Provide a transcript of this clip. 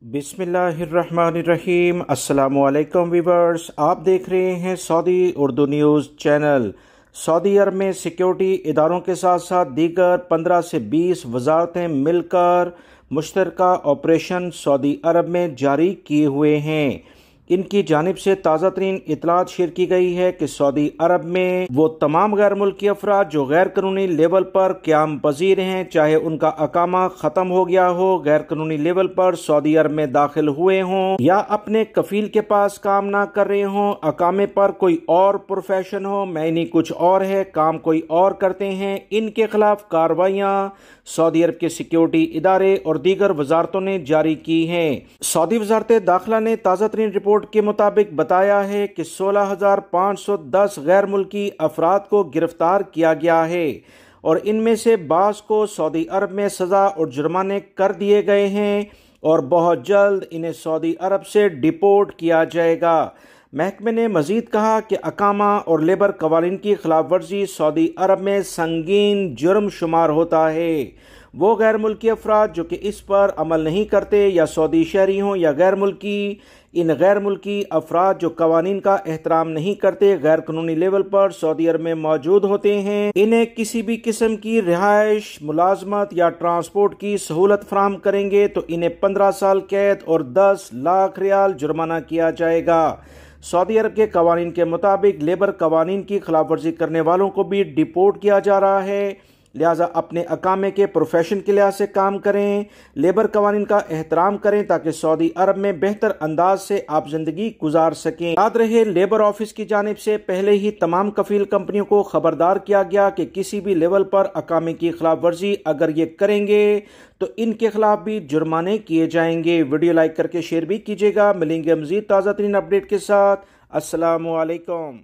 बिस्मिल्लाहिर्रहमानिर्रहीम। अस्सलामुअलैकुम वीवर्स, आप देख रहे हैं Saudi Urdu news channel. Saudi Arabia में सिक्योरिटी इदारों के साथ साथ दीगर 15 से 20 वजारतें मिलकर मुश्तरका ऑपरेशन सऊदी अरब में जारी किए हुए हैं। इनकी जानिब से ताज़ा तरीन इतलात शेयर की गई है कि सऊदी अरब में वो तमाम गैर मुल्की अफराद जो गैर कानूनी लेवल पर क़याम पजीर हैं, चाहे उनका अकामा ख़त्म हो गया हो, गैर कानूनी लेवल पर सऊदी अरब में दाखिल हुए हों या अपने कफील के पास काम ना कर रहे हों, अकामे पर कोई और प्रोफेशन हो, मैनी कुछ और है, काम कोई और करते हैं, इनके खिलाफ कार्रवाइयाँ सऊदी अरब के सिक्योरिटी इदारे और दीगर वजारतों ने जारी की हैं। सऊदी वजारत दाखिला ने ताज़ा तरीन रिपोर्ट के मुताबिक बताया है कि 16,510 गैर मुल्की अफराद को गिरफ्तार किया गया है और इनमें से बास को सऊदी अरब में सज़ा और जुर्माने कर दिए गए हैं और बहुत जल्द इन्हें सऊदी अरब से डिपोर्ट किया जाएगा। महकमे ने मजीद कहा कि अकामा और लेबर कवानीन की खिलाफ वर्जी सऊदी अरब में संगीन जुर्म शुमार होता है। वो गैर मुल्की अफराद जो कि इस पर अमल नहीं करते या सऊदी शहरी हों या गैर मुल्की, इन गैर मुल्की अफराद जो कवानीन का एहतराम नहीं करते, गैर कानूनी लेवल पर सऊदी अरब में मौजूद होते हैं, इन्हें किसी भी किस्म की रिहाइश, मुलाजमत या ट्रांसपोर्ट की सहूलत फराहम करेंगे तो इन्हें 15 साल कैद और 10 लाख रियाल जुर्माना किया जाएगा। सऊदी अरब के कवानीन के मुताबिक लेबर कवानीन की खिलाफ वर्जी करने वालों को भी डिपोर्ट किया जा रहा है, लिहाजा अपने अकामे के प्रोफेशन के लिहाज से काम करें, लेबर कवानीन का एहतराम करें ताकि सऊदी अरब में बेहतर अंदाज से आप जिंदगी गुजार सकें। याद रहे, लेबर ऑफिस की जानिब से पहले ही तमाम कफील कंपनियों को खबरदार किया गया कि किसी भी लेवल पर अकामे की खिलाफ वर्जी अगर ये करेंगे तो इनके खिलाफ भी जुर्माने किए जाएंगे। वीडियो लाइक करके शेयर भी कीजिएगा। मिलेंगे मजीद ताज़ा तरीन अपडेट के साथ। अस्सलामु अलैकुम।